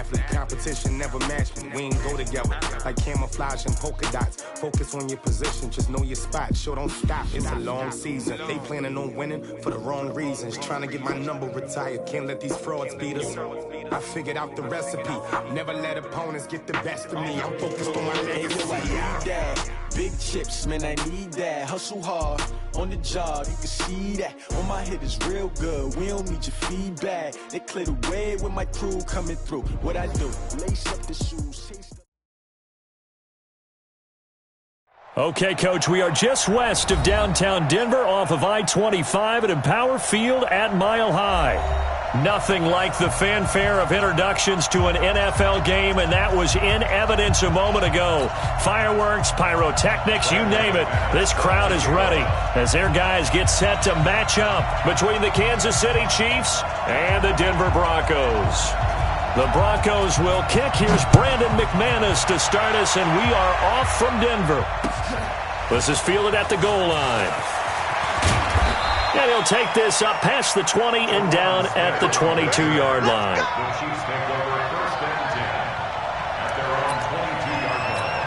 athlete. Competition never matched me. We ain't go together like camouflage and polka dots. Focus on your position, just know your spot. Sure, don't stop. It's a long season. They planning on winning for the wrong reasons. Trying to get my number retired. Can't let these frauds beat us. I figured out the recipe. Never let opponents get the best of me. I'm focused on my legacy. Big chips, man, I need that. Hustle hard on the job, you can see that. On my head is real good. We don't need your feedback. They clear the way with my crew coming through. What I do, lace up the shoes. Okay, Coach, we are just west of downtown Denver off of I-25 at Empower Field at Mile High. Nothing like the fanfare of introductions to an NFL game, and that was in evidence a moment ago. Fireworks, pyrotechnics, you name it. This crowd is ready as their guys get set to match up between the Kansas City Chiefs and the Denver Broncos. The Broncos will kick. Here's Brandon McManus to start us, and we are off from Denver. This is fielded at the goal line. And he'll take this up past the 20 and down at the 22-yard line. The Chiefs take over first and 10 at their own 22-yard line.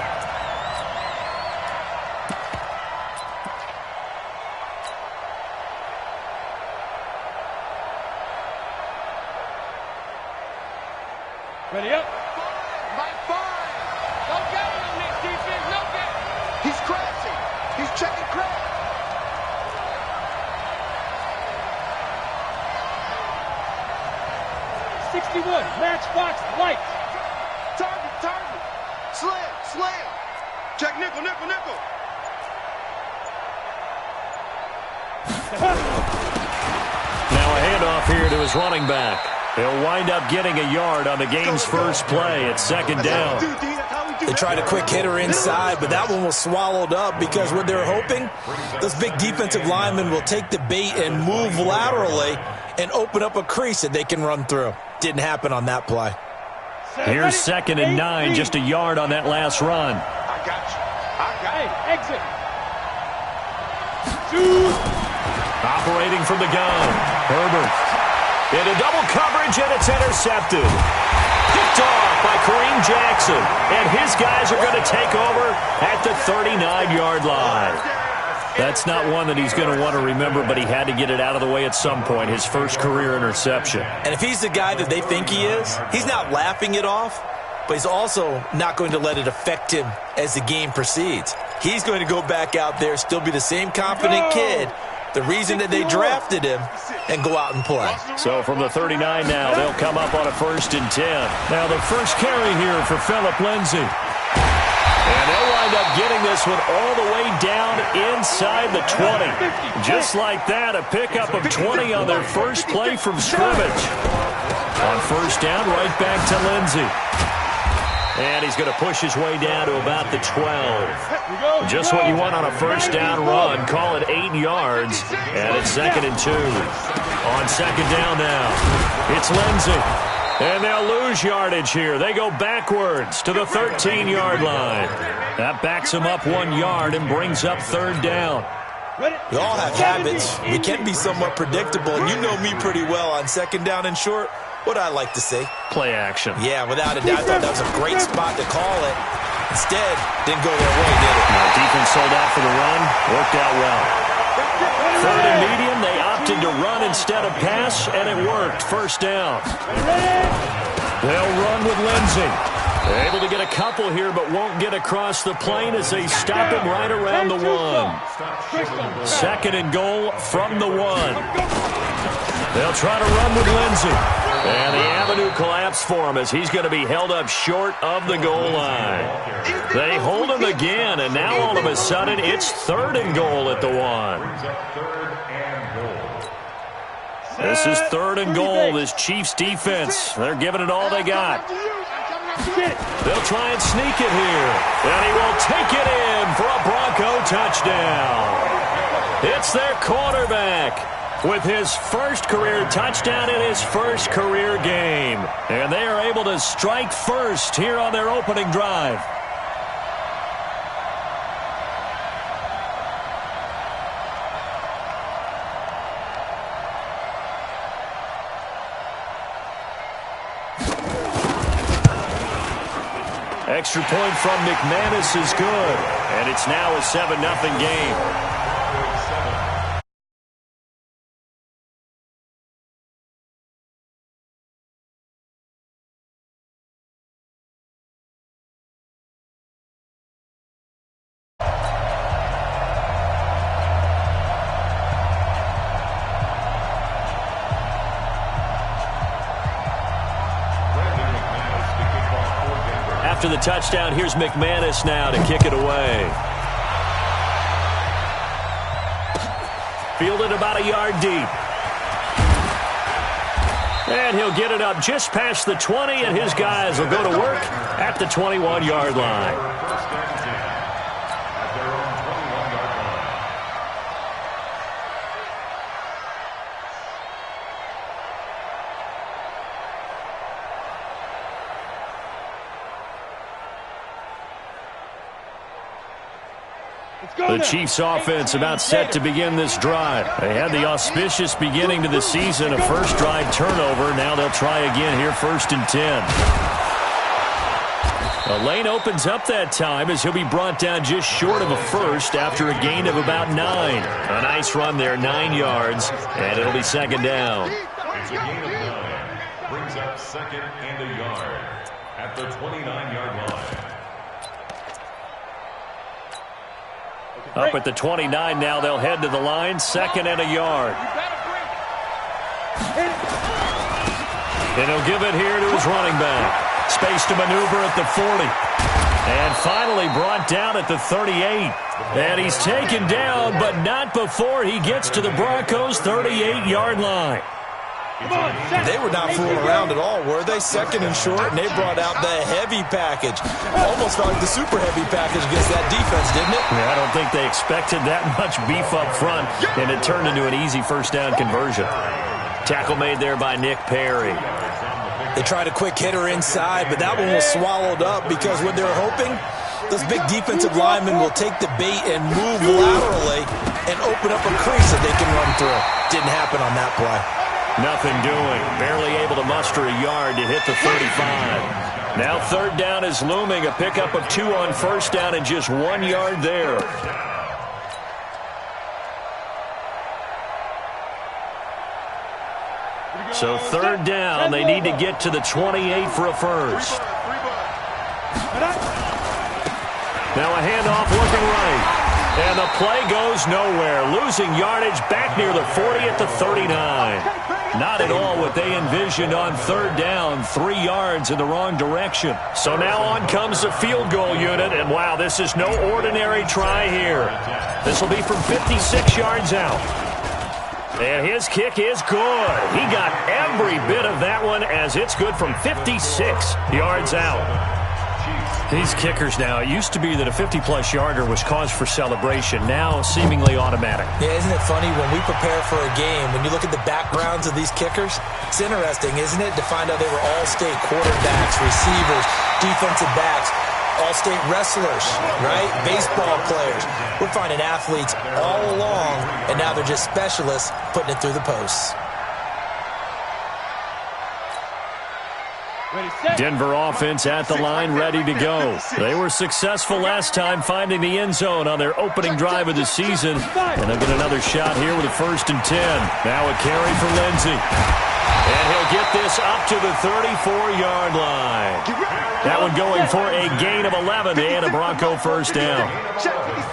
Ready up. By 5. No getting on this defense. No getting. He's crashing. He's checking crash. 61, matchbox, light. Target. Slam. Check nickel. Now a handoff here to his running back. He'll wind up getting a yard on the game's first play at second down. They tried a quick hitter inside, but that one was swallowed up because what they're hoping, those big defensive linemen will take the bait and move laterally and open up a crease that they can run through. Didn't happen on that play. Here's second and 9, just a yard on that last run. I got you. Exit. Operating from the gun, Herbert. Into double coverage, and it's intercepted. Picked off by Kareem Jackson, and his guys are going to take over at the 39-yard line. That's not one that he's going to want to remember, but he had to get it out of the way at some point, his first career interception. And if he's the guy that they think he is, he's not laughing it off, but he's also not going to let it affect him as the game proceeds. He's going to go back out there, still be the same confident kid, the reason that they drafted him, and go out and play. So from the 39 now, they'll come up on a 1st and 10. Now the first carry here for Phillip Lindsay. And they'll wind up getting this one all the way down inside the 20. Just like that, a pickup of 20 on their first play from scrimmage. On first down, right back to Lindsay. And he's going to push his way down to about the 12. Just what you want on a first down run. Call it 8 yards. And it's second and 2. On second down now, it's Lindsay. And they'll lose yardage here. They go backwards to the 13-yard line. That backs them up 1 yard and brings up third down. We all have habits. We can be somewhat predictable, and you know me pretty well on second down and short. What I like to say? Play action. Yeah, without a doubt. I thought that was a great spot to call it. Instead, didn't go their way, did it? Now, defense sold out for the run. Worked out well. Third and medium, they opted to run instead of pass, and it worked. First down. They'll run with Lindsay. They're able to get a couple here, but won't get across the plane as they stop him right around the 1. Second and goal from the 1. They'll try to run with Lindsay. And the avenue collapsed for him as he's going to be held up short of the goal line. They hold him again, and now all of a sudden it's third and goal at the 1. This is third and goal, this Chiefs defense. They're giving it all they got. They'll try and sneak it here. And he will take it in for a Bronco touchdown. It's their quarterback with his first career touchdown in his first career game. And they are able to strike first here on their opening drive. Extra point from McManus is good. And it's now a 7-0 game. After the touchdown, here's McManus now to kick it away. Fielded about a yard deep. And he'll get it up just past the 20, and his guys will go to work at the 21-yard line. The Chiefs offense about set to begin this drive. They had the auspicious beginning to the season, a first drive turnover. Now they'll try again here, 1st and 10. The lane opens up that time as he'll be brought down just short of a first after a gain of about 9. A nice run there, 9 yards, and it'll be 2nd down. It's a gain of 9. Brings up 2nd and a yard at the 29-yard line. Up at the 29 now, they'll head to the line, 2nd and a yard. And he'll give it here to his running back. Space to maneuver at the 40. And finally brought down at the 38. And he's taken down, but not before he gets to the Broncos' 38-yard line. They were not fooling around at all, were they? 2nd and short, and they brought out the heavy package. Almost felt like the super heavy package against that defense, didn't it? Yeah, I don't think they expected that much beef up front, and it turned into an easy 1st down conversion. Tackle made there by Nick Perry. They tried a quick hitter inside, but that one was swallowed up because what they were hoping, those big defensive linemen will take the bait and move laterally and open up a crease that they can run through. Didn't happen on that play. Nothing doing. Barely able to muster a yard to hit the 35. Now 3rd down is looming. A pickup of 2 on 1st down and just 1 yard there. So 3rd down. They need to get to the 28 for a first. Now a handoff looking right. And the play goes nowhere. Losing yardage back near the 40 at the 39. Not at all what they envisioned on 3rd down. 3 yards in the wrong direction. So now on comes the field goal unit. And wow, this is no ordinary try here. This will be from 56 yards out. And his kick is good. He got every bit of that one as it's good from 56 yards out. These kickers now, it used to be that a 50-plus yarder was cause for celebration. Now seemingly automatic. Yeah, isn't it funny when we prepare for a game, when you look at the backgrounds of these kickers, it's interesting, isn't it, to find out they were all-state quarterbacks, receivers, defensive backs, all-state wrestlers, right? Baseball players. We're finding athletes all along, and now they're just specialists putting it through the posts. Denver offense at the line, ready to go. They were successful last time finding the end zone on their opening drive of the season. And they'll get another shot here with a 1st and 10. Now a carry for Lindsey. And he'll get this up to the 34-yard line. That one going for a gain of 11 and a Bronco 1st down.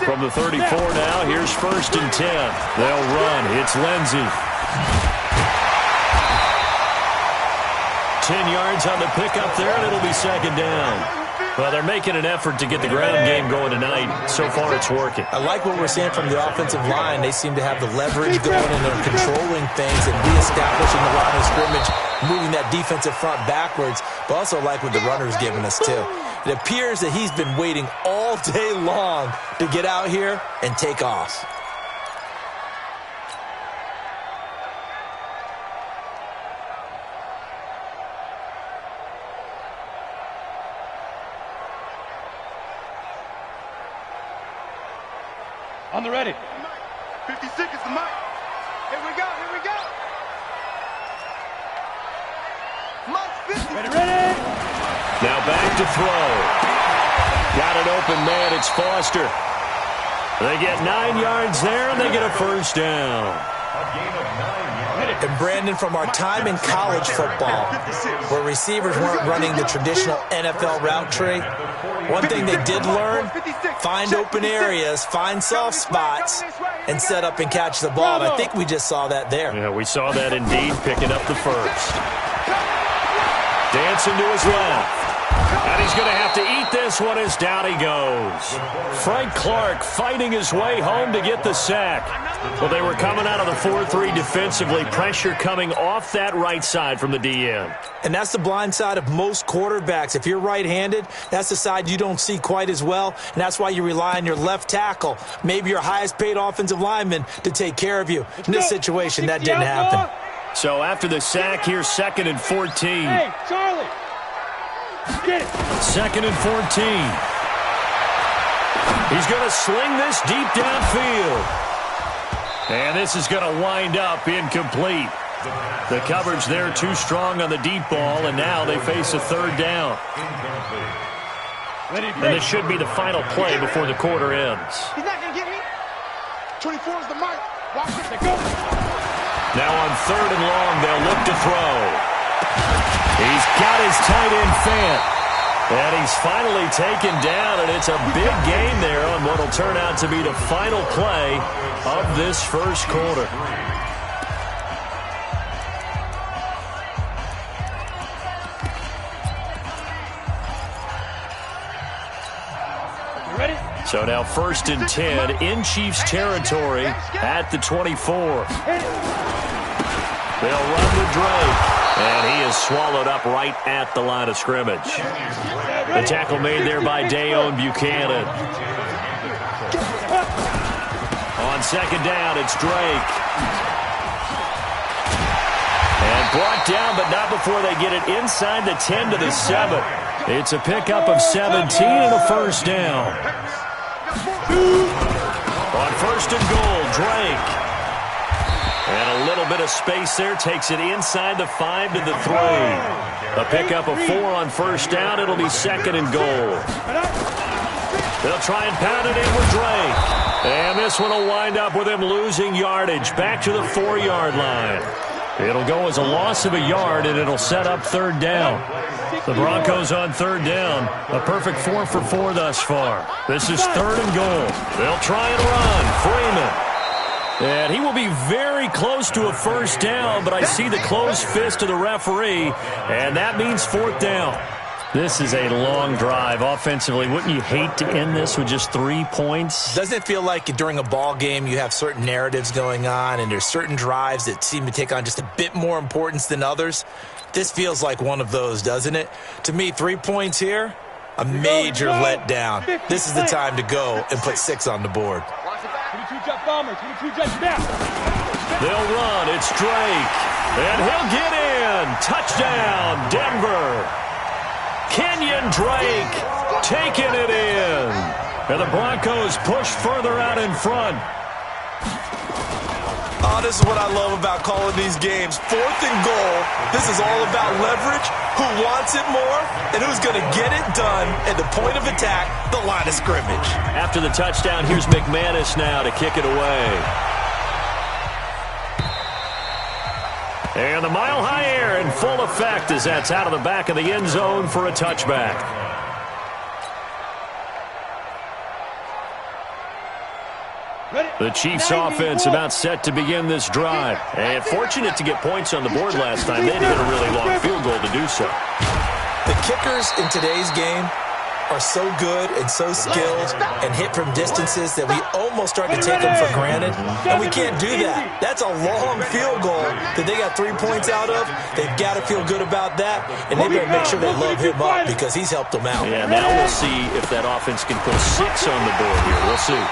From the 34 now, here's 1st and 10. They'll run. It's Lindsey. 10 yards on the pickup there, and it'll be 2nd down. Well, they're making an effort to get the ground game going tonight. So far, it's working. I like what we're seeing from the offensive line. They seem to have the leverage going, and they're controlling things and reestablishing the line of scrimmage, moving that defensive front backwards, but also like what the runner's giving us, too. It appears that he's been waiting all day long to get out here and take off. On the ready. 50 seconds to Mike. Here we go, here we go. Mike 50. Ready. Now back to throw. Got an open man. It's Foster. They get 9 yards there, and they get a first down. A gain of 9 yards. And Brandon, from our time in college football, where receivers weren't running the traditional NFL route tree, one thing they did learn, find open areas, find soft spots, and set up and catch the ball. And I think we just saw that there. Yeah, we saw that indeed, picking up the first. Dancing to his left. And he's going to have to eat this one as down he goes. Frank Clark fighting his way home to get the sack. Well, they were coming out of the 4-3 defensively. Pressure coming off that right side from the DN. And that's the blind side of most quarterbacks. If you're right-handed, that's the side you don't see quite as well. And that's why you rely on your left tackle, maybe your highest-paid offensive lineman, to take care of you. In this situation, that didn't happen. So after the sack, here's 2nd and 14. Hey, Charlie. Get it. 2nd and 14. He's going to sling this deep downfield. And this is going to wind up incomplete. The coverage there too strong on the deep ball, and now they face a 3rd down. And this should be the final play before the quarter ends. He's not going to get me. 24 is the mark. Watch it. Go. Now on 3rd and long, they'll look to throw. He's got his tight end Fant. And he's finally taken down, and it's a big gain there on what will turn out to be the final play of this first quarter. Ready? So now 1st and 10 in Chiefs territory at the 24. They'll run with Drake. And he is swallowed up right at the line of scrimmage. The tackle made there by Dayon Buchanan. On 2nd down, it's Drake. And brought down, but not before they get it inside the 10 to the 7. It's a pickup of 17 and a first down. On 1st and goal, Drake. And a little bit of space there, takes it inside the 5 to the 3. A pickup of 4 on 1st down. It'll be 2nd and goal. They'll try and pound it in with Drake. And this one will wind up with him losing yardage back to the 4-yard line. It'll go as a loss of a yard, and it'll set up 3rd down. The Broncos on 3rd down. A perfect 4 for 4 thus far. This is 3rd and goal. They'll try and run. Freeman. And he will be very close to a first down, but I see the closed fist of the referee, and that means 4th down. This is a long drive offensively. Wouldn't you hate to end this with just 3 points? Doesn't it feel like during a ball game you have certain narratives going on, and there's certain drives that seem to take on just a bit more importance than others? This feels like one of those, doesn't it? To me, 3 points here, a major letdown. This is the time to go and put 6 on the board. 22-jet bomber, 22-jet snap. They'll run. It's Drake. And he'll get in. Touchdown, Denver. Kenyon Drake taking it in. And the Broncos push further out in front. Oh, this is what I love about calling these games. 4th and goal. This is all about leverage, who wants it more, and who's going to get it done at the point of attack, the line of scrimmage. After the touchdown, here's McManus now to kick it away. And the mile-high air in full effect as that's out of the back of the end zone for a touchback. The Chiefs offense about set to begin this drive. And fortunate to get points on the board last time. They had to hit a really long field goal to do so. The kickers in today's game are so good and so skilled and hit from distances that we almost start to take them for granted. And we can't do that. That's a long field goal that they got 3 points out of. They've got to feel good about that. And they better make sure they love him up because he's helped them out. Yeah, now we'll see if that offense can put 6 on the board here. We'll see.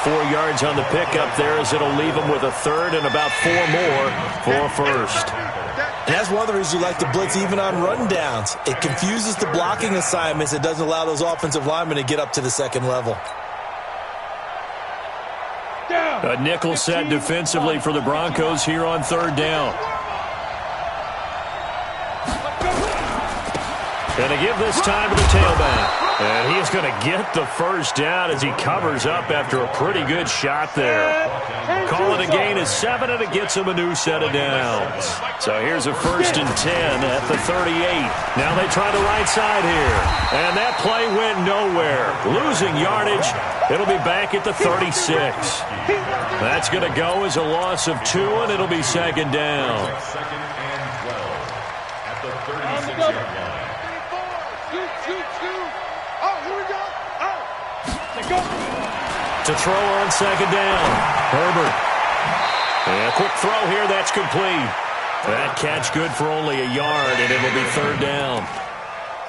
4 yards on the pickup there as it'll leave them with a 3rd and about 4 more for first. And that's one of the reasons you like to blitz even on run downs. It confuses the blocking assignments. It doesn't allow those offensive linemen to get up to the 2nd level. A nickel set defensively for the Broncos here on 3rd down. And they give this time to the tailback. And he's going to get the first down as he covers up after a pretty good shot there. Call it a gain of 7, and it gets him a new set of downs. So here's a 1st and 10 at the 38. Now they try the right side here. And that play went nowhere. Losing yardage. It'll be back at the 36. That's going to go as a loss of 2, and it'll be 2nd down. 2nd and 12 at the 36-yard line. To throw on 2nd down. Herbert. And a quick throw here. That's complete. That catch good for only a yard, and it'll be 3rd down.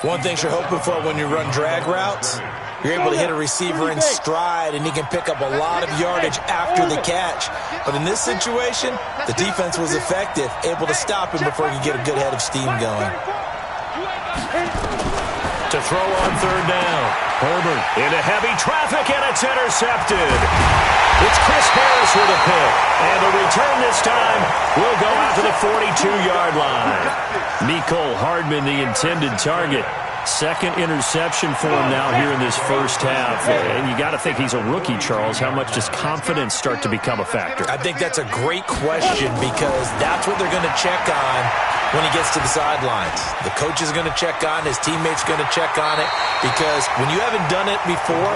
One thing you're hoping for when you run drag routes, you're able to hit a receiver in stride, and he can pick up a lot of yardage after the catch. But in this situation, the defense was effective, able to stop him before he could get a good head of steam going. To throw on 3rd down. Herbert into heavy traffic, and it's intercepted. It's Chris Harris with a pick. And the return this time will go out to the 42-yard line. Mecole Hardman, the intended target. 2nd interception for him now here in this first half. And you got to think he's a rookie, Charles. How much does confidence start to become a factor? I think that's a great question because that's what they're going to check on when he gets to the sidelines. The coach is going to check on, his teammates are going to check on it, because when you haven't done it before,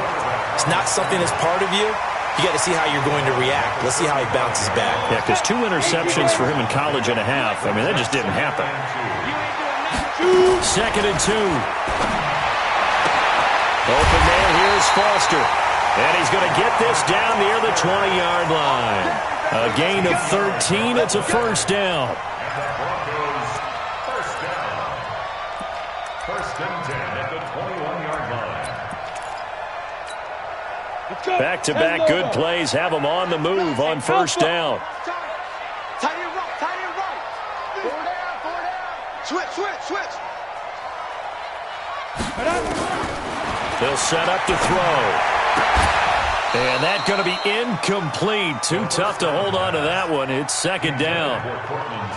it's not something that's part of you. You got to see how you're going to react. Let's see how he bounces back. Yeah, because 2 interceptions for him in college and a half. I mean, that just didn't happen. 2nd and 2. Open man here is Foster. And he's going to get this down near the 20-yard line. A gain of 13. It's a 1st down. Broncos, 1st down. 1st and 10 at the 21-yard line. Back-to-back good plays have them on the move on 1st down. Tight end right. 4 down. Switch. They'll set up to throw. And that's going to be incomplete. Too tough to hold on to that one. It's 2nd down.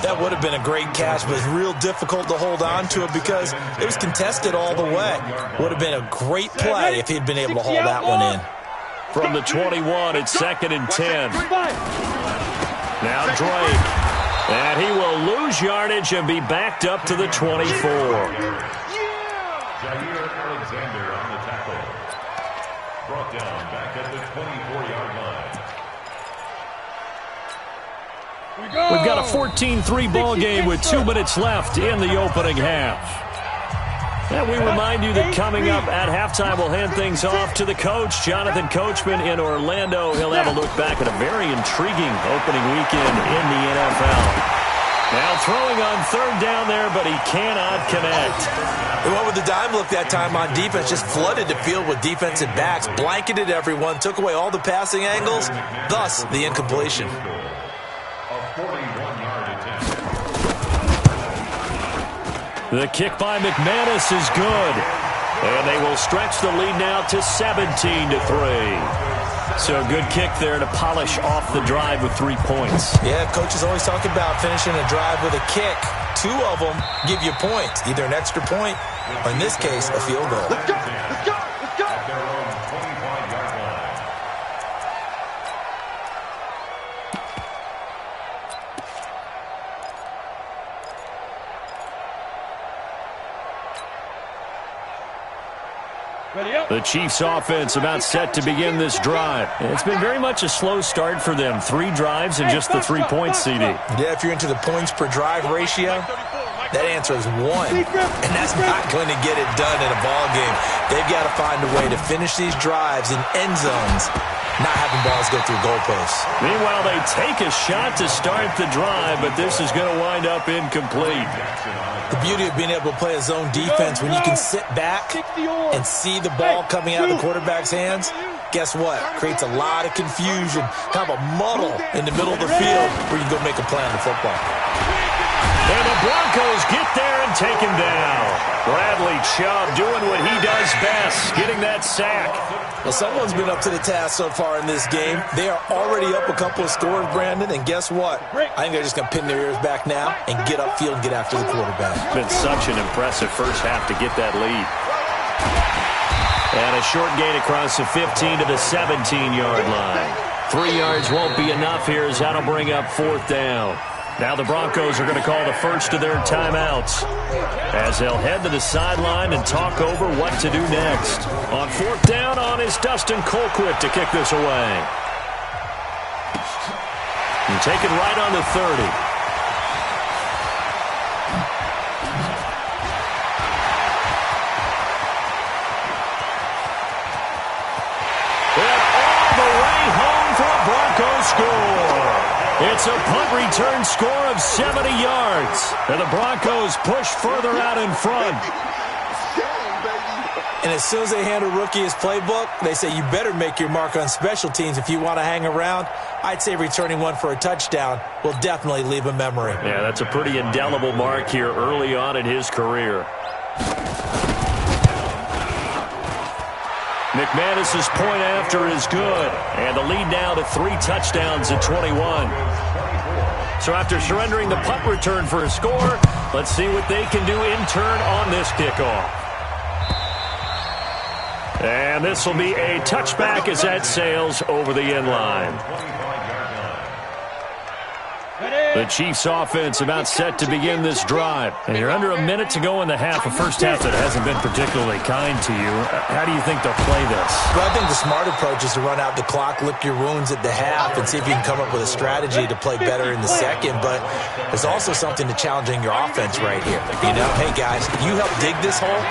That would have been a great catch, but it's real difficult to hold on to it because it was contested all the way. Would have been a great play if he'd been able to haul that one in. From the 21, it's 2nd and 10. Now Drake. And he will lose yardage and be backed up to the 24. Jair Alexander on the tackle. Brought down back at the 24-yard line. We've got a 14-3 ball game with 2 minutes left in the opening half. And we remind you that coming up at halftime, we'll hand things off to the coach, Jonathan Coachman in Orlando. He'll have a look back at a very intriguing opening weekend in the NFL. Now throwing on 3rd down there, but he cannot connect. They went with the dime look that time on defense, just flooded the field with defensive backs, blanketed everyone, took away all the passing angles, thus the incompletion. A 41-yard attempt. The kick by McManus is good. And they will stretch the lead now to 17-3. So a good kick there to polish off the drive with 3 points. Yeah, coaches always talk about finishing a drive with a kick. 2 of them give you points, either an extra point or, in this case, a field goal. Let's go. At their own 25-yard line. The Chiefs offense about set to begin this drive. It's been very much a slow start for them. 3 drives and just the 3 points, CD. Yeah, if you're into the points per drive ratio, that answer is 1. And that's not going to get it done in a ball game. They've got to find a way to finish these drives in end zones, not having balls go through goalposts. Meanwhile, they take a shot to start the drive, but this is going to wind up incomplete. The beauty of being able to play a zone defense when you can sit back and see the ball coming out of the quarterback's hands, guess what? Creates a lot of confusion, kind of a muddle in the middle of the field where you can go make a play on the football. And the Broncos get there and take him down. Bradley Chubb doing what he does best, getting that sack. Well, someone's been up to the task so far in this game. They are already up a couple of scores, Brandon, and guess what? I think they're just going to pin their ears back now and get upfield and get after the quarterback. It's been such an impressive first half to get that lead. And a short gain across the 15 to the 17-yard line. 3 yards won't be enough here as that'll bring up 4th down. Now the Broncos are going to call the first of their timeouts as they'll head to the sideline and talk over what to do next. On 4th down on is Dustin Colquitt to kick this away. And take it right on the 30. Broncos score. It's a punt return score of 70 yards. And the Broncos push further out in front. And as soon as they hand a rookie his playbook, they say you better make your mark on special teams if you want to hang around. I'd say returning one for a touchdown will definitely leave a memory. Yeah, that's a pretty indelible mark here early on in his career. McManus's point after is good. And the lead now to 3 touchdowns at 21. So after surrendering the punt return for a score, let's see what they can do in turn on this kickoff. And this will be a touchback as that sails over the end line. The Chiefs offense about set to begin this drive. And you're under a minute to go in the half, a first half that hasn't been particularly kind to you. How do you think they'll play this? Well, I think the smart approach is to run out the clock, lick your wounds at the half, and see if you can come up with a strategy to play better in the second. But there's also something to challenging your offense right here. You know, hey, guys, you help dig this hole.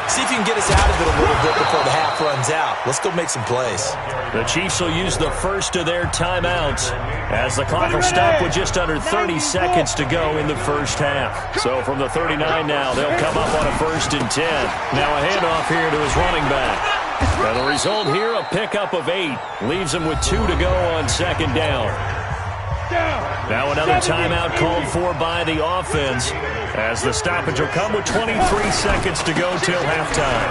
See if you can get us out of it a little bit before the half runs out. Let's go make some plays. The Chiefs will use the first of their timeouts as the clock will stop with just under 30 seconds to go in the first half. So from the 39 now, they'll come up on a 1st and 10. Now a handoff here to his running back. And the result here, a pickup of 8. Leaves him with 2 to go on 2nd down. Now another timeout called for by the offense as the stoppage will come with 23 seconds to go till halftime.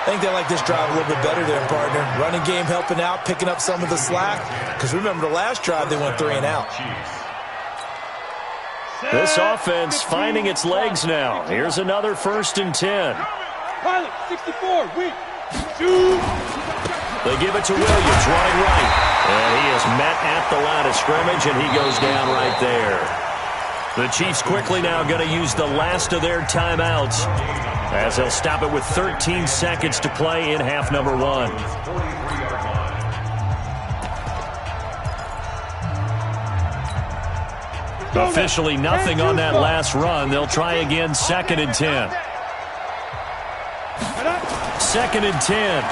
I think they like this drive a little bit better there, partner. Running game helping out, picking up some of the slack. Because remember the last drive, they went 3 and out. This offense finding its legs now. Here's another 1st and 10. Pilot, 64, weak. Shoot. They give it to Williams, running right. And he is met at the line of scrimmage, and he goes down right there. The Chiefs quickly now going to use the last of their timeouts as they'll stop it with 13 seconds to play in half number 1. Officially nothing on that last run. They'll try again, 2nd and 10. 2nd and 10.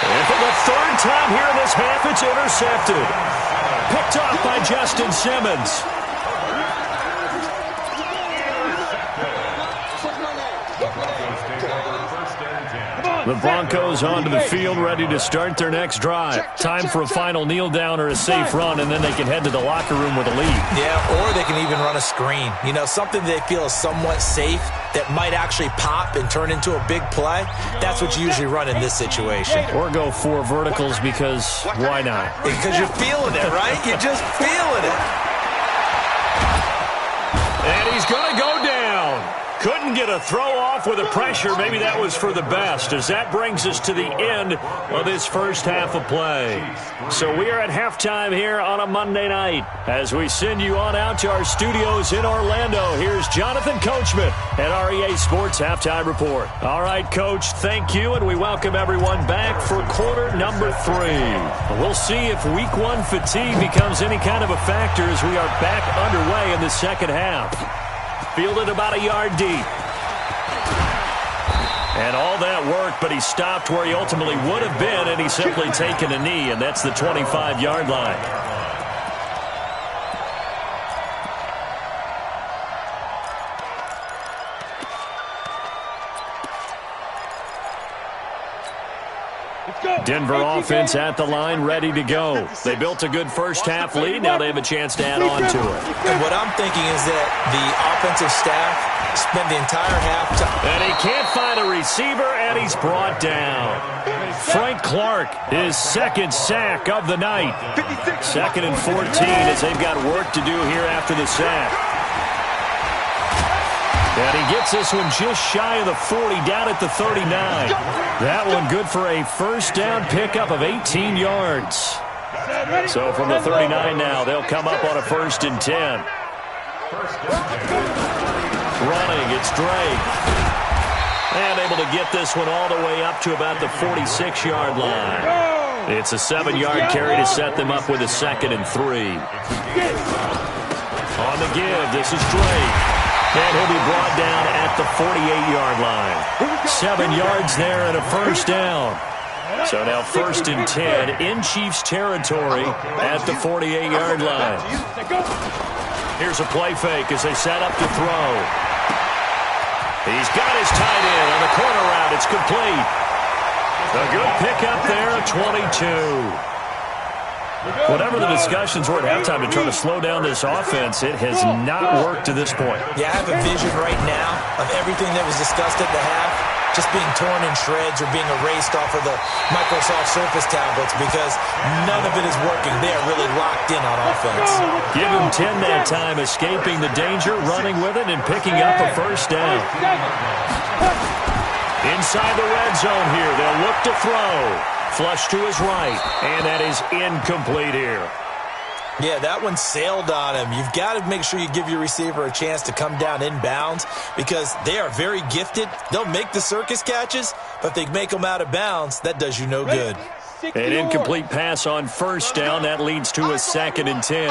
And for the 3rd time here in this half, it's intercepted. Picked off by Justin Simmons. The Broncos onto the field, ready to start their next drive. Time for a final kneel down or a safe run, and then they can head to the locker room with a lead. Yeah, or they can even run a screen. You know, something they feel is somewhat safe that might actually pop and turn into a big play. That's what you usually run in this situation. Or go 4 verticals because why not? Because you're feeling it, right? You're just feeling it. And he's going to go down. Couldn't get a throw off with the pressure. Maybe that was for the best, as that brings us to the end of this first half of play. So we are at halftime here on a Monday night. As we send you on out to our studios in Orlando, here's Jonathan Coachman at REA Sports Halftime Report. All right, Coach, thank you, and we welcome everyone back for quarter number 3. We'll see if week 1 fatigue becomes any kind of a factor as we are back underway in the second half. Fielded about a yard deep. And all that worked, but he stopped where he ultimately would have been, and he's simply taken a knee, and that's the 25-yard line. Let's go. Denver offense at the line, ready to go. They built a good first-half lead. Now they have a chance to add on to it. And what I'm thinking is that the offensive staff spent the entire halftime. And he can't find a receiver, and he's brought down. Frank Clark, his second sack of the night. 2nd and 14 as they've got work to do here after the sack. And he gets this one just shy of the 40, down at the 39. That one good for a first down pickup of 18 yards. So from the 39 now, they'll come up on a 1st and 10. Running, it's Drake. And able to get this one all the way up to about the 46-yard line. It's a 7-yard carry to set them up with a 2nd and 3. On the give, this is Drake. And he'll be brought down at the 48-yard line. 7 yards there and a first down. So now 1st and 10 in Chiefs territory at the 48-yard line. Here's a play fake as they set up to throw. He's got his tight end on the corner route. It's complete. A good pickup there at 22. Whatever the discussions were at halftime to try to slow down this offense, it has not worked to this point. Yeah, I have a vision right now of everything that was discussed at the half just being torn in shreds or being erased off of the Microsoft Surface tablets because none of it is working. They are really locked in on offense. Give him 10 that time, escaping the danger, running with it, and picking up a first down. Inside the red zone here, they'll look to throw. Flush to his right, and that is incomplete here. Yeah, that one sailed on him. You've got to make sure you give your receiver a chance to come down inbounds because they are very gifted. They'll make the circus catches, but if they make them out of bounds, that does you no good. An incomplete pass on first down. That leads to a 2nd and 10.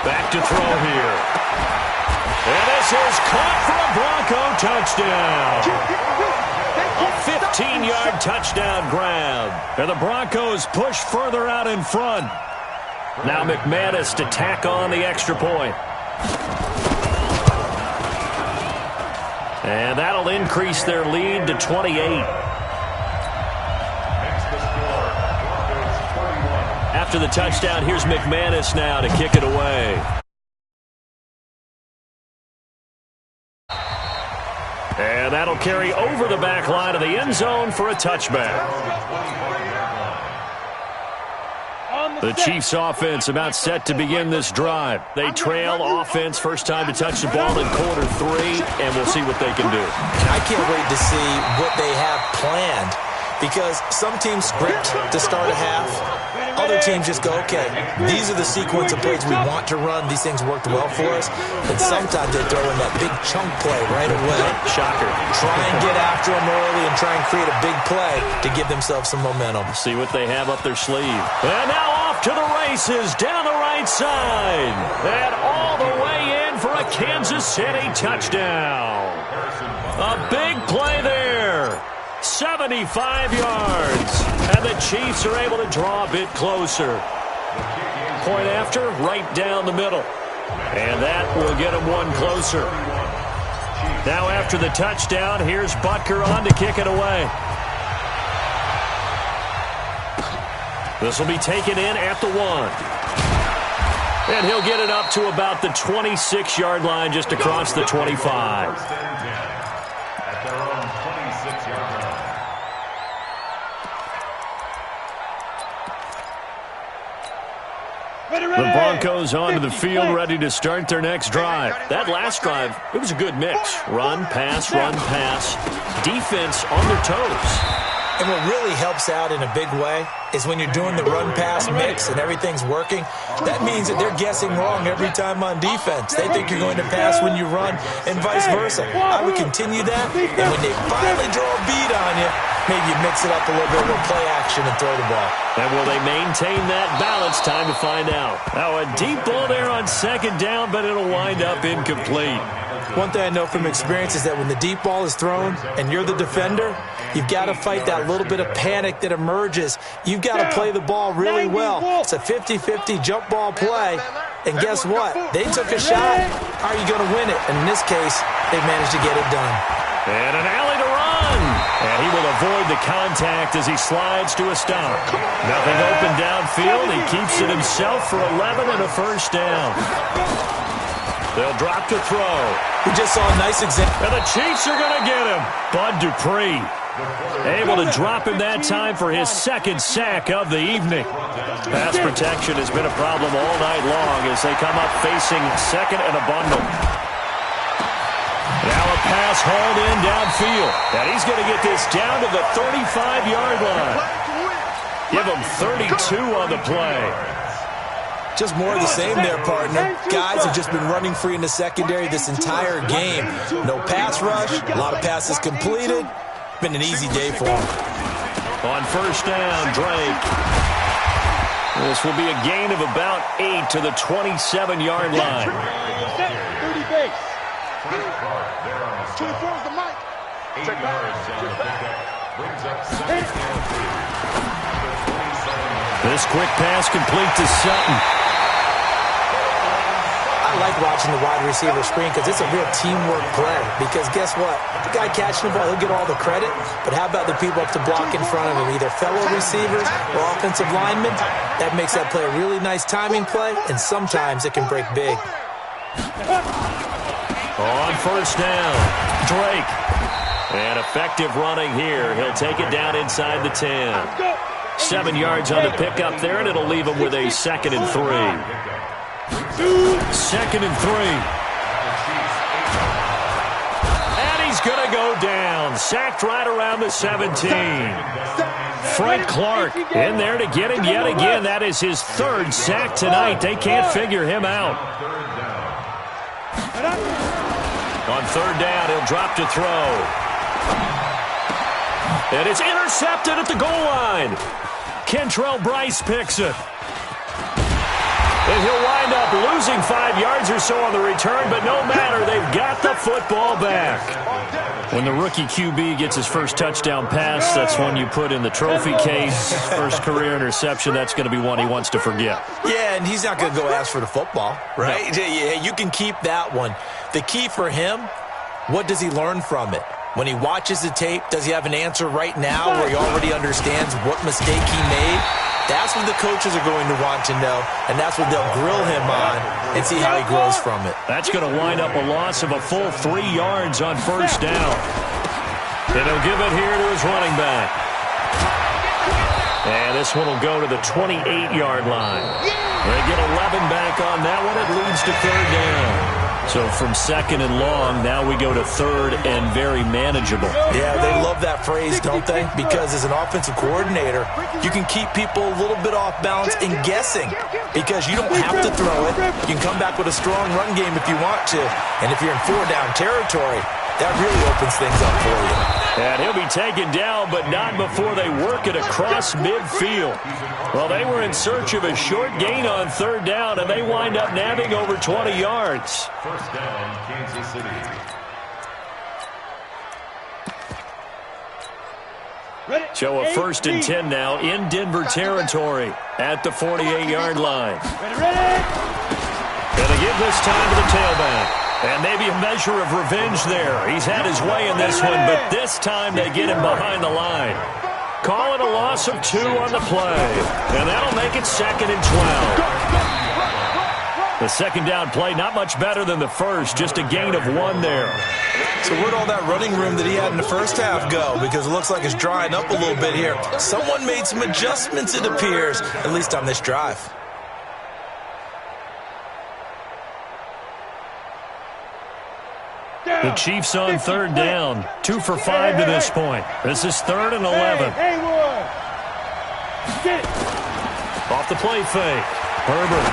Back to throw here. And this is caught for a Bronco touchdown. A 15-yard touchdown grab. And the Broncos push further out in front. Now McManus to tack on the extra point. And that'll increase their lead to 28. After the touchdown, here's McManus now to kick it away. And that'll carry over the back line of the end zone for a touchback. The Chiefs offense about set to begin this drive. They trail offense, first time to touch the ball in quarter 3, and we'll see what they can do. I can't wait to see what they have planned because some teams script to start a half. Other teams just go, okay, these are the sequence of plays we want to run. These things worked well for us. And sometimes they throw in that big chunk play right away. Shocker. Try and get after them early and try and create a big play to give themselves some momentum. See what they have up their sleeve. And now off to the races down the right side. And all the way in for a Kansas City touchdown. A big play there. 75 yards. And the Chiefs are able to draw a bit closer. Point after, right down the middle. And that will get them one closer. Now after the touchdown, here's Butker on to kick it away. This will be taken in at the 1. And he'll get it up to about the 26-yard line just across the 25. The Broncos onto the field, ready to start their next drive. That last drive, it was a good mix. Run, pass, defense on their toes. And what really helps out in a big way is when you're doing the run-pass mix and everything's working, that means that they're guessing wrong every time on defense. They think you're going to pass when you run and vice versa. I would continue that, and when they finally draw a beat on you, maybe you mix it up a little bit with play action and throw the ball. And will they maintain that balance? Time to find out. Now a deep ball there on second down, but it'll wind up incomplete. One thing I know from experience is that when the deep ball is thrown and you're the defender, you've got to fight that little bit of panic that emerges. You've got to play the ball really well. It's a 50-50 jump ball play. And guess what? They took a shot. How are you going to win it? And in this case, they managed to get it done. And an alley to run. And he will avoid the contact as he slides to a stop. Nothing open downfield. He keeps it himself for 11 and a first down. They'll drop to throw. We just saw a nice example. And the Chiefs are going to get him. Bud Dupree able to drop him that time for his second sack of the evening. Pass protection has been a problem all night long as they come up facing second and a bundle. Now a pass hauled in downfield. And he's going to get this down to the 35-yard line. Give him 32 on the play. Just more of the same there, partner. Guys have just been running free in the secondary this entire game. No pass rush, a lot of passes completed. Been an easy day for him. On first down, Drake. This will be a gain of about 8 to the 27-yard line. 30 base. 24 is the mic. 8 yards on the pickup. Brings up second. This quick pass complete to Sutton. I like watching the wide receiver screen because it's a real teamwork play. Because guess what? The guy catching the ball, he'll get all the credit. But how about the people up to block in front of him? Either fellow receivers or offensive linemen. That makes that play a really nice timing play, and sometimes it can break big. On first down, Drake. And effective running here. He'll take it down inside the 10. 7 yards on the pickup there, and it'll leave him with a 2nd and 3. 2nd and 3. And he's going to go down. Sacked right around the 17. Frank Clark in there to get him yet again. That is his 3rd sack tonight. They can't figure him out. On 3rd down, he'll drop to throw. And it's intercepted at the goal line. Kentrell Bryce picks it. And he'll wind up losing 5 yards or so on the return, but no matter, they've got the football back. When the rookie QB gets his first touchdown pass, that's one you put in the trophy case. First career interception, that's going to be one he wants to forget. Yeah, and he's not going to go ask for the football, right? No. Yeah, you can keep that one. The key for him, what does he learn from it? When he watches the tape, does he have an answer right now where he already understands what mistake he made? That's what the coaches are going to want to know, and that's what they'll grill him on and see how he grows from it. That's going to wind up a loss of a full 3 yards on first down. And he'll give it here to his running back. And this one will go to the 28-yard line. They get 11 back on that one. It leads to 3rd down. So from 2nd and long, now we go to 3rd and very manageable. Yeah, they love that phrase, don't they? Because as an offensive coordinator, you can keep people a little bit off balance and guessing. Because you don't have to throw it. You can come back with a strong run game if you want to. And if you're in 4-down territory, that really opens things up for you. And he'll be taken down, but not before they work it across midfield. Well, they were in search of a short gain on 3rd down, and they wind up nabbing over 20 yards. First down, Kansas City. So a 1st and 10 now in Denver territory at the 48-yard line. Going to give this time to the tailback. And maybe a measure of revenge there. He's had his way in this one, but this time they get him behind the line. Call it a loss of 2 on the play. And that'll make it 2nd and 12. The 2nd down play, not much better than the first, just a gain of 1 there. So where'd all that running room that he had in the first half go? Because it looks like it's drying up a little bit here. Someone made some adjustments, it appears, at least on this drive. The Chiefs on 3rd down. 2 for 5 to this point. This is 3rd and 11. Off the play fake. Herbert.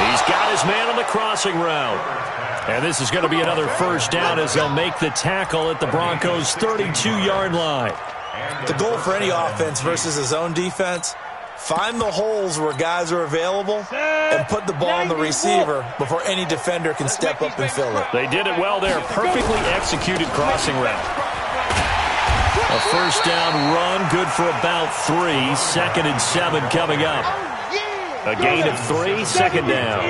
He's got his man on the crossing route. And this is going to be another first down as they'll make the tackle at the Broncos' 32-yard line. The goal for any offense versus a zone defense, find the holes where guys are available and put the ball on the receiver before any defender can step up and fill it. They did it well there. Perfectly executed crossing route. A first down run, good for about 3. 2nd and 7 coming up. A gain of 3, 2nd down.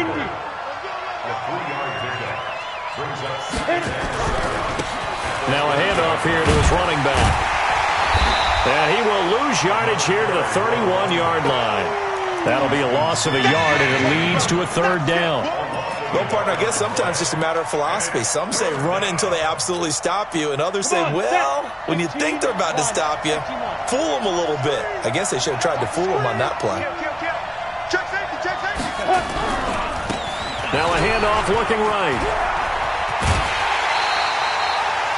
Now a handoff here to his running back. And he will lose yardage here to the 31-yard line. That'll be a loss of a yard, and it leads to a third down. Well, partner, I guess sometimes it's just a matter of philosophy. Some say run it until they absolutely stop you, and others say, well, when you think they're about to stop you, fool them a little bit. I guess they should have tried to fool them on that play. Now a handoff looking right.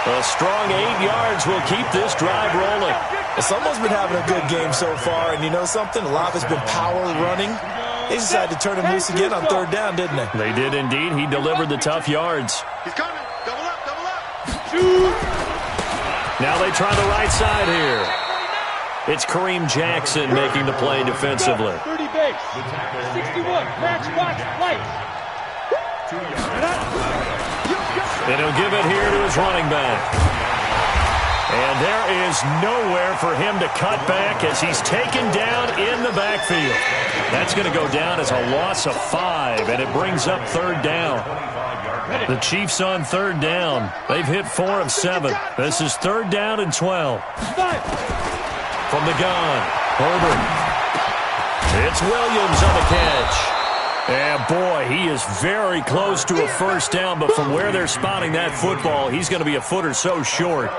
A strong 8 yards will keep this drive rolling. Well, someone's been having a good game so far, and you know something? A lot has been power running. They decided to turn him loose again on third down, didn't they? They did indeed. He delivered the tough yards. He's coming. Double up, double up. Now they try the right side here. It's Kareem Jackson making the play defensively. 30 base. 61. Matchbox lights. And he'll give it here to his running back. And there is nowhere for him to cut back as he's taken down in the backfield. That's going to go down as a loss of 5, and it brings up third down. The Chiefs on third down. They've hit 4 of 7. This is third down and 12. From the gun, Herbert. It's Williams on the catch. And, boy, he is very close to a first down, but from where they're spotting that football, he's going to be a foot or so short.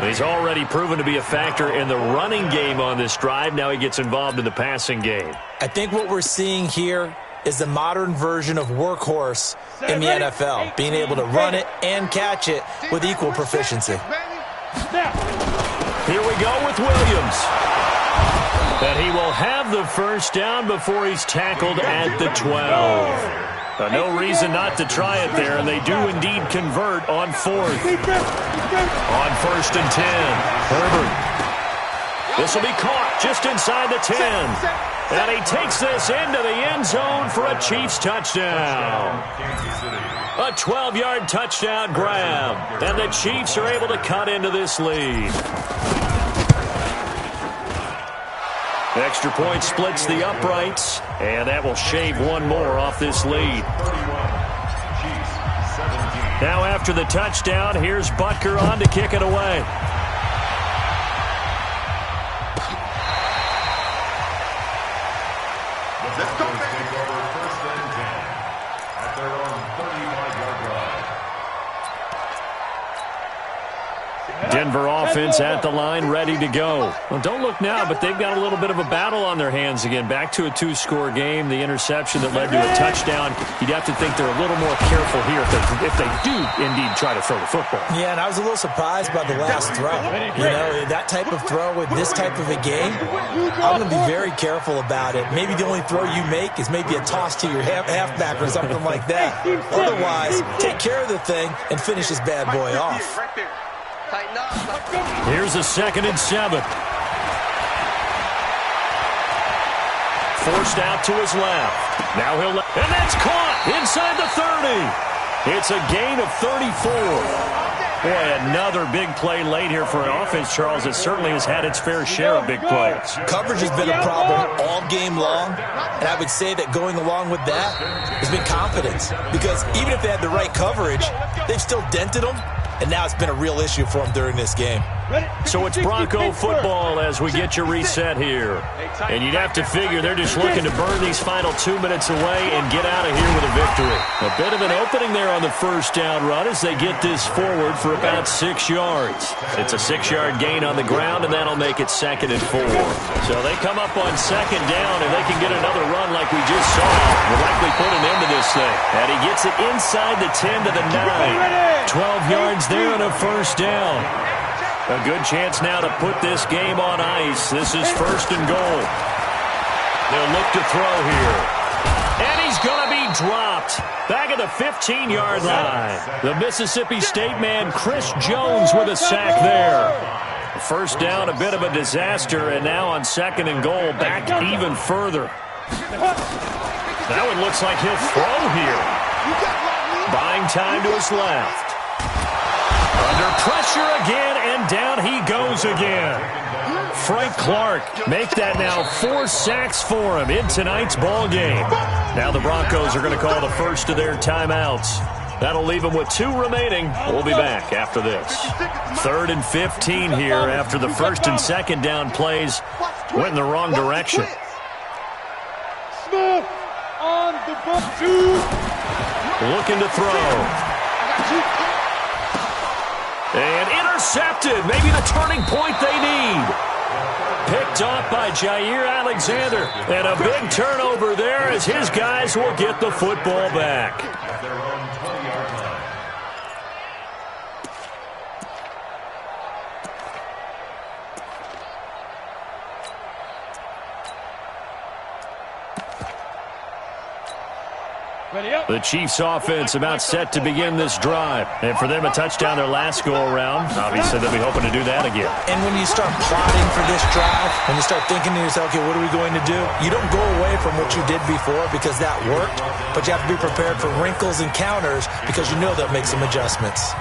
He's already proven to be a factor in the running game on this drive. Now he gets involved in the passing game. I think what we're seeing here is the modern version of workhorse in the NFL, being able to run it and catch it with equal proficiency. Here we go with Williams. And he will have the first down before he's tackled at the 12. No reason not to try it there, and they do indeed convert on fourth. On first and 10, Herbert. This will be caught just inside the 10. And he takes this into the end zone for a Chiefs touchdown. A 12-yard touchdown grab. And the Chiefs are able to cut into this lead. The extra point splits the uprights, and that will shave one more off this lead. Now after the touchdown, here's Butker on to kick it away. Let's go, baby. First and 10 at their own 35-yard line. Denver offense at the line, ready to go. Well, don't look now, but they've got a little bit of a battle on their hands again. Back to a 2-score game. The interception that led to a touchdown. You'd have to think they're a little more careful here if they do indeed try to throw the football. Yeah, and I was a little surprised by the last throw. You know, that type of throw with this type of a game, I'm going to be very careful about it. Maybe the only throw you make is maybe a toss to your halfback or something like that. Otherwise, take care of the thing and finish this bad boy off. Here's a 2nd and 7. Forced out to his left. Now he'll and that's caught inside the 30. It's a gain of 34. Boy, another big play late here for an offense, Charles, that certainly has had its fair share of big plays. Coverage has been a problem all game long, and I would say that going along with that has been confidence. Because even if they had the right coverage, they've still dented them. And now it's been a real issue for them during this game. So it's Bronco football as we get your reset here. And you'd have to figure they're just looking to burn these final 2 minutes away and get out of here with a victory. A bit of an opening there on the first down run as they get this forward for about 6 yards. It's a 6-yard gain on the ground, and that'll make it 2nd and 4. So they come up on 2nd down, and they can get another run like we just saw. Will likely put an end to this thing. And he gets it inside the 10 to the 9. 12 yards there and a first down. A good chance now to put this game on ice. This is 1st and goal. They'll look to throw here. And he's going to be dropped. Back at the 15-yard line. The Mississippi State man, Chris Jones, with a sack there. First down, a bit of a disaster, and now on 2nd and goal, back even further. Now it looks like he'll throw here. Buying time to his left. Under pressure again, and down he goes again. Frank Clark make that now 4 sacks for him in tonight's ball game. Now the Broncos are going to call the first of their timeouts. That'll leave him with 2 remaining. We'll be back after this. 3rd and 15 here after the 1st and 2nd down plays went in the wrong direction. Smith on the book. 2. Looking to throw. And intercepted. Maybe the turning point they need. Picked off by Jair Alexander. And a big turnover there as his guys will get the football back. The Chiefs offense about set to begin this drive. And for them a touchdown their last go-around. Obviously they'll be hoping to do that again. And when you start plotting for this drive, when you start thinking to yourself, okay, what are we going to do? You don't go away from what you did before because that worked. But you have to be prepared for wrinkles and counters because you know they'll make some adjustments.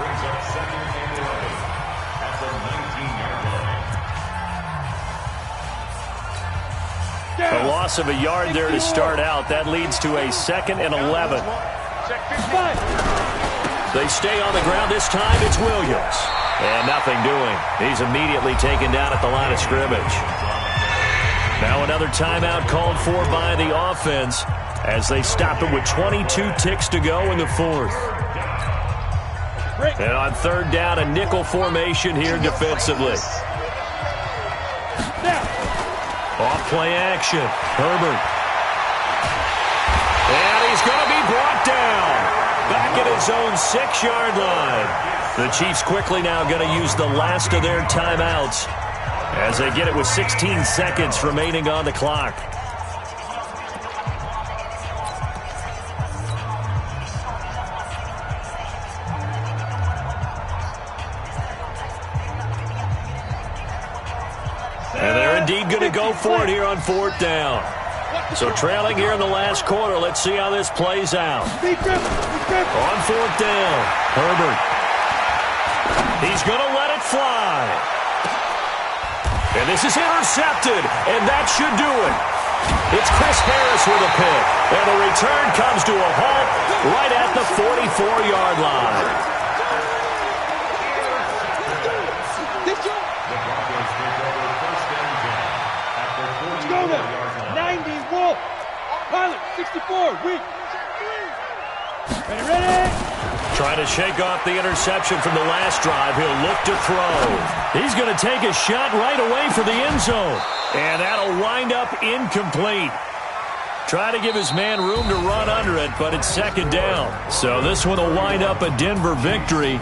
A loss of a yard there to start out. That leads to a 2nd and 11. They stay on the ground. This time it's Williams. And nothing doing. He's immediately taken down at the line of scrimmage. Now another timeout called for by the offense as they stop it with 22 ticks to go in the 4th. And on 3rd down, a nickel formation here defensively. Off play action. Herbert. And he's going to be brought down. Back at his own 6-yard line. The Chiefs quickly now going to use the last of their timeouts as they get it with 16 seconds remaining on the clock. And they're indeed going to go for it here on 4th down. So trailing here in the last quarter. Let's see how this plays out. On 4th down, Herbert. He's going to let it fly. And this is intercepted, and that should do it. It's Chris Harris with a pick. And the return comes to a halt right at the 44-yard line. Shogun, 90 Wolf. Pilot, 64, weak. Ready. Trying to shake off the interception from the last drive. He'll look to throw. He's going to take a shot right away for the end zone. And that'll wind up incomplete. Try to give his man room to run under it, but it's 2nd down. So this one will wind up a Denver victory.